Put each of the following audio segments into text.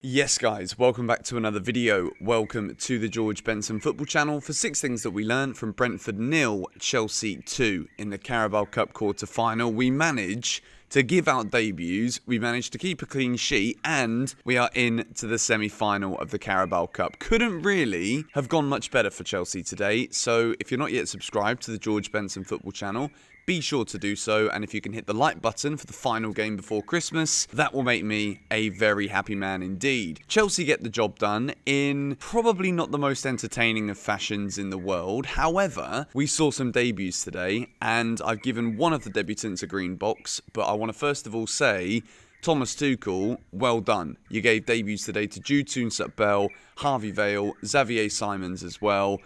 Yes guys, welcome back to another video. Welcome to the George Benson Football Channel for 6 things that we learned from Brentford 0, Chelsea 2 in the Carabao Cup quarter-final. We managed to give out debuts, we managed to keep a clean sheet, and we are in to the semi-final of the Carabao Cup. Couldn't really have gone much better for Chelsea today, so if you're not yet subscribed to the George Benson Football Channel, be sure to do so, and if you can hit the like button for the final game before Christmas, that will make me a very happy man indeed. Chelsea get the job done in probably not the most entertaining of fashions in the world. However, we saw some debuts today, and I've given one of the debutants a green box, but I want to first of all say, Thomas Tuchel, well done. You gave debuts today to Jude, Soonsup-Bell, Harvey Vale, Xavier Simons as well.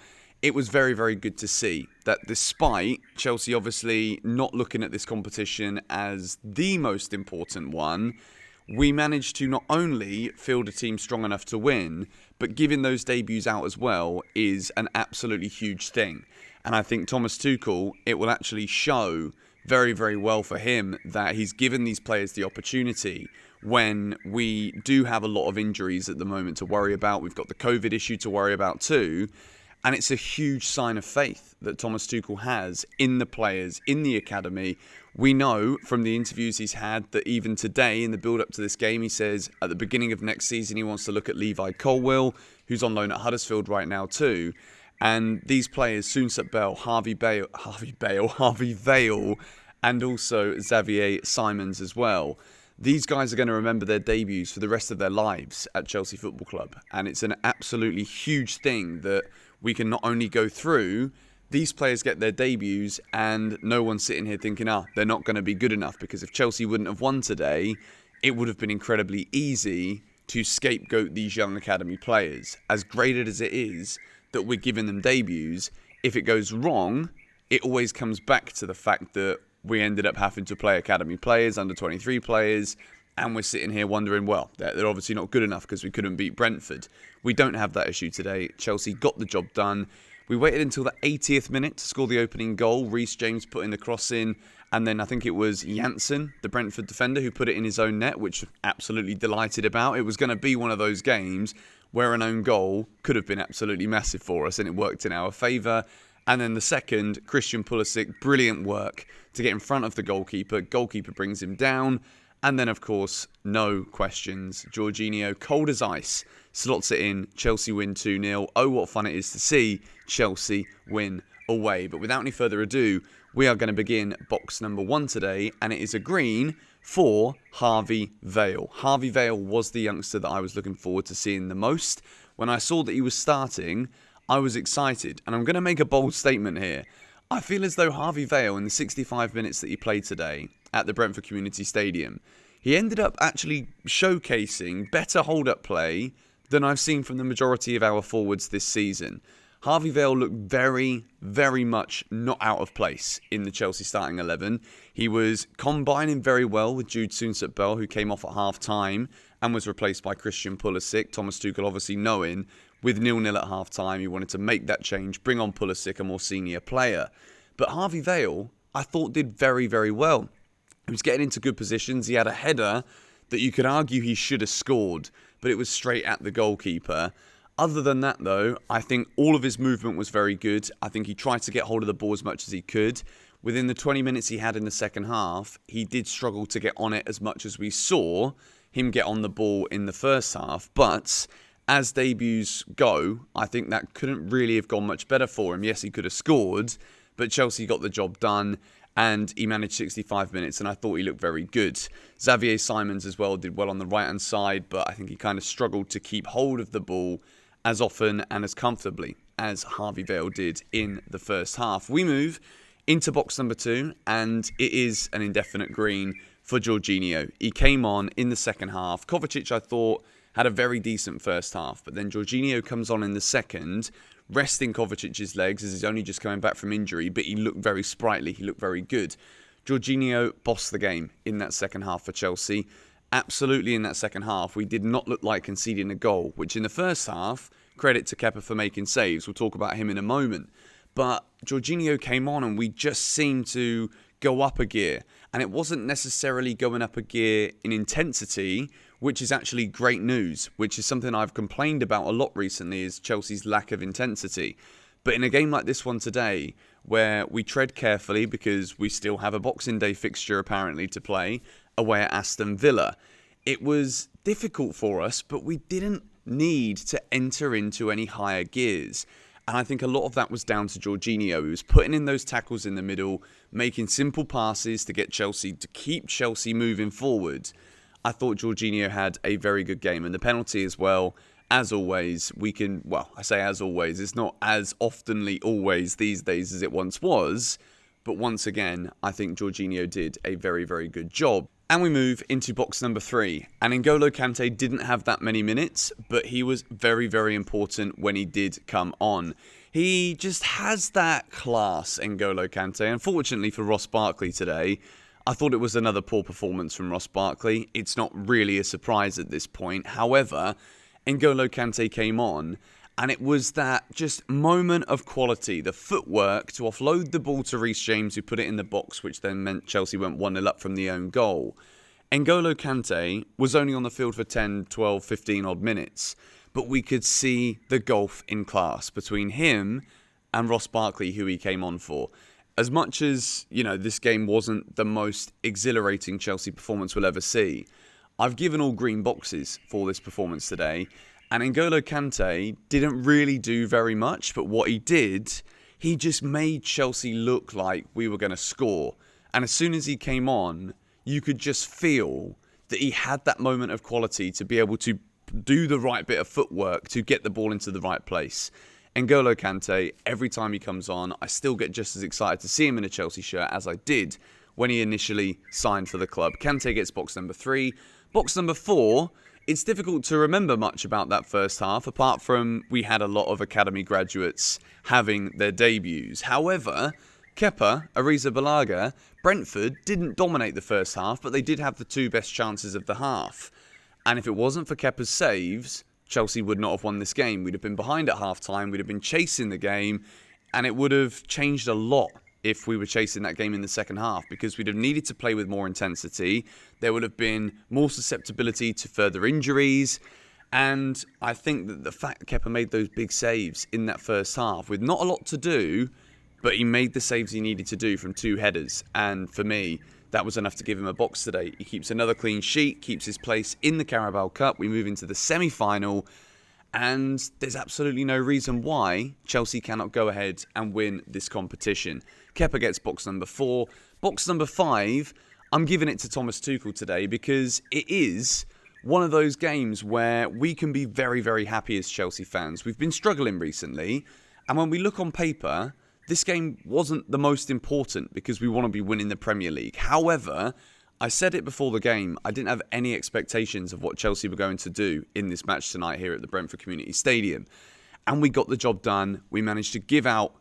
It was very, very good to see that despite Chelsea obviously not looking at this competition as the most important one, we managed to not only field a team strong enough to win, but giving those debuts out as well is an absolutely huge thing. And I think Thomas Tuchel, it will actually show very, very well for him that he's given these players the opportunity when we do have a lot of injuries at the moment to worry about. We've got the COVID issue to worry about too. And it's a huge sign of faith that Thomas Tuchel has in the players, in the academy. We know from the interviews he's had that even today, in the build-up to this game, he says at the beginning of next season, he wants to look at Levi Colwill, who's on loan at Huddersfield right now too. And these players, Soonsup-Bell, Harvey Vale, and also Xavier Simons as well. These guys are going to remember their debuts for the rest of their lives at Chelsea Football Club. And it's an absolutely huge thing that we can not only go through, these players get their debuts and no one's sitting here thinking, they're not going to be good enough, because if Chelsea wouldn't have won today, it would have been incredibly easy to scapegoat these young academy players. As graded as it is that we're giving them debuts, if it goes wrong, it always comes back to the fact that we ended up having to play academy players, under 23 players, and we're sitting here wondering, well, they're obviously not good enough because we couldn't beat Brentford. We don't have that issue today. Chelsea got the job done. We waited until the 80th minute to score the opening goal. Reece James putting the cross in, and then I think it was Janssen, the Brentford defender, who put it in his own net, which absolutely delighted about. It was going to be one of those games where an own goal could have been absolutely massive for us, and it worked in our favour. And then the second, Christian Pulisic, brilliant work to get in front of the goalkeeper. Goalkeeper brings him down. And then, of course, no questions. Jorginho, cold as ice, slots it in. Chelsea win 2-0. Oh, what fun it is to see Chelsea win away. But without any further ado, we are going to begin box number 1 today. And it is a green for Harvey Vale. Harvey Vale was the youngster that I was looking forward to seeing the most. When I saw that he was starting, I was excited. And I'm going to make a bold statement here. I feel as though Harvey Vale, in the 65 minutes that he played today at the Brentford Community Stadium, he ended up actually showcasing better hold-up play than I've seen from the majority of our forwards this season. Harvey Vale looked very, very much not out of place in the Chelsea starting 11. He was combining very well with Jude Soonsup-Bell, who came off at half-time and was replaced by Christian Pulisic. Thomas Tuchel obviously knowing with 0-0 at half-time, he wanted to make that change, bring on Pulisic, a more senior player. But Harvey Vale, I thought, did very, very well. He was getting into good positions. He had a header that you could argue he should have scored, but it was straight at the goalkeeper. Other than that, though, I think all of his movement was very good. I think he tried to get hold of the ball as much as he could. Within the 20 minutes he had in the second half, he did struggle to get on it as much as we saw him get on the ball in the first half. But as debuts go, I think that couldn't really have gone much better for him. Yes, he could have scored, but Chelsea got the job done. And he managed 65 minutes, and I thought he looked very good. Xavier Simons as well did well on the right-hand side, but I think he kind of struggled to keep hold of the ball as often and as comfortably as Harvey Vale did in the first half. We move into box number 2, and it is an indefinite green for Jorginho. He came on in the second half. Kovacic, I thought, had a very decent first half, but then Jorginho comes on in the second, resting Kovacic's legs as he's only just coming back from injury, but he looked very sprightly, he looked very good. Jorginho bossed the game in that second half for Chelsea. Absolutely in that second half, we did not look like conceding a goal, which in the first half, credit to Kepa for making saves, we'll talk about him in a moment. But Jorginho came on and we just seemed to go up a gear. And it wasn't necessarily going up a gear in intensity. which is actually great news, which is something I've complained about a lot recently, is Chelsea's lack of intensity. But in a game like this one today, where we tread carefully because we still have a Boxing Day fixture apparently to play away at Aston Villa, it was difficult for us, but we didn't need to enter into any higher gears. And I think a lot of that was down to Jorginho. He was putting in those tackles in the middle, making simple passes to get Chelsea, to keep Chelsea moving forward. I thought Jorginho had a very good game. And the penalty as well, as always, I say as always, it's not as oftenly always these days as it once was. But once again, I think Jorginho did a very, very good job. And we move into box number 3. And N'Golo Kante didn't have that many minutes, but he was very, very important when he did come on. He just has that class, N'Golo Kante. Unfortunately for Ross Barkley today, I thought it was another poor performance from Ross Barkley. It's not really a surprise at this point. However, N'Golo Kante came on, and it was that just moment of quality, the footwork to offload the ball to Reece James, who put it in the box, which then meant Chelsea went 1-0 up from the own goal. N'Golo Kante was only on the field for 10, 12, 15 odd minutes, but we could see the gulf in class between him and Ross Barkley, who he came on for. As much as, this game wasn't the most exhilarating Chelsea performance we'll ever see, I've given all green boxes for this performance today. And N'Golo Kante didn't really do very much, but what he did, he just made Chelsea look like we were going to score. And as soon as he came on, you could just feel that he had that moment of quality to be able to do the right bit of footwork to get the ball into the right place. N'Golo Kante, every time he comes on, I still get just as excited to see him in a Chelsea shirt as I did when he initially signed for the club. Kante gets box number 3. Box number 4... It's difficult to remember much about that first half, apart from we had a lot of academy graduates having their debuts. However, Kepa, Arrizabalaga, Brentford didn't dominate the first half, but they did have the 2 best chances of the half. And if it wasn't for Kepa's saves, Chelsea would not have won this game. We'd have been behind at half-time, we'd have been chasing the game, and it would have changed a lot if we were chasing that game in the second half, because we'd have needed to play with more intensity. There would have been more susceptibility to further injuries. And I think that the fact that Kepa made those big saves in that first half with not a lot to do, but he made the saves he needed to do from 2 headers. And for me, that was enough to give him a box today. He keeps another clean sheet, keeps his place in the Carabao Cup. We move into the semi-final. And there's absolutely no reason why Chelsea cannot go ahead and win this competition. Kepa gets box number 4. Box number 5, I'm giving it to Thomas Tuchel today because it is one of those games where we can be very, very happy as Chelsea fans. We've been struggling recently, and when we look on paper, this game wasn't the most important because we want to be winning the Premier League. However, I said it before the game, I didn't have any expectations of what Chelsea were going to do in this match tonight here at the Brentford Community Stadium. And we got the job done. We managed to give out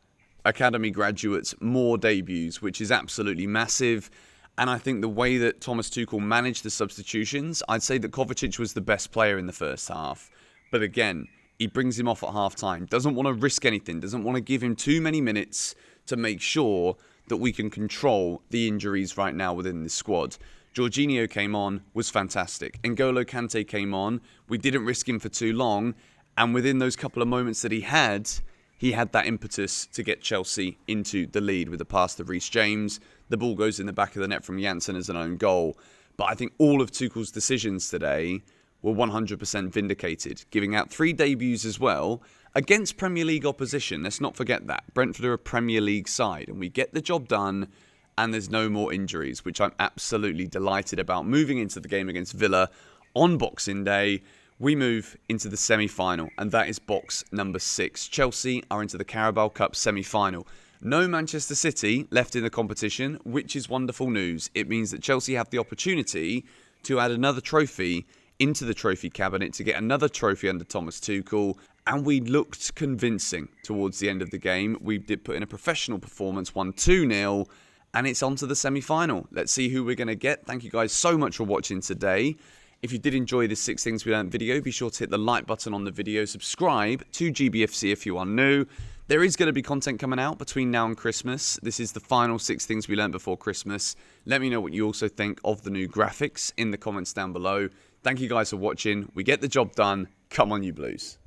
academy graduates more debuts, which is absolutely massive. And I think the way that Thomas Tuchel managed the substitutions, I'd say that Kovacic was the best player in the first half. But again, he brings him off at half-time, doesn't want to risk anything, doesn't want to give him too many minutes to make sure that we can control the injuries right now within the squad. Jorginho came on, was fantastic. N'Golo Kante came on, we didn't risk him for too long, and within those couple of moments that he had that impetus to get Chelsea into the lead with a pass to Reece James. The ball goes in the back of the net from Janssen as an own goal. But I think all of Tuchel's decisions today were 100% vindicated, giving out 3 debuts as well against Premier League opposition. Let's not forget that. Brentford are a Premier League side, and we get the job done, and there's no more injuries, which I'm absolutely delighted about. Moving into the game against Villa on Boxing Day, we move into the semi-final, and that is box number 6. Chelsea are into the Carabao Cup Semi-final. No Manchester City left in the competition, which is wonderful news. It means that Chelsea have the opportunity to add another trophy into the trophy cabinet, to get another trophy under Thomas Tuchel, and we looked convincing towards the end of the game. We did put in a professional performance, won 2-0, and it's on to the semi-final. Let's see who we're going to get. Thank you guys so much for watching today. If you did enjoy this 6 Things We Learned video, be sure to hit the like button on the video, subscribe to GBFC if you are new. There is going to be content coming out between now and Christmas. This is the final 6 Things We Learned before Christmas. Let me know what you also think of the new graphics in the comments down below. Thank you guys for watching. We get the job done. Come on, you Blues.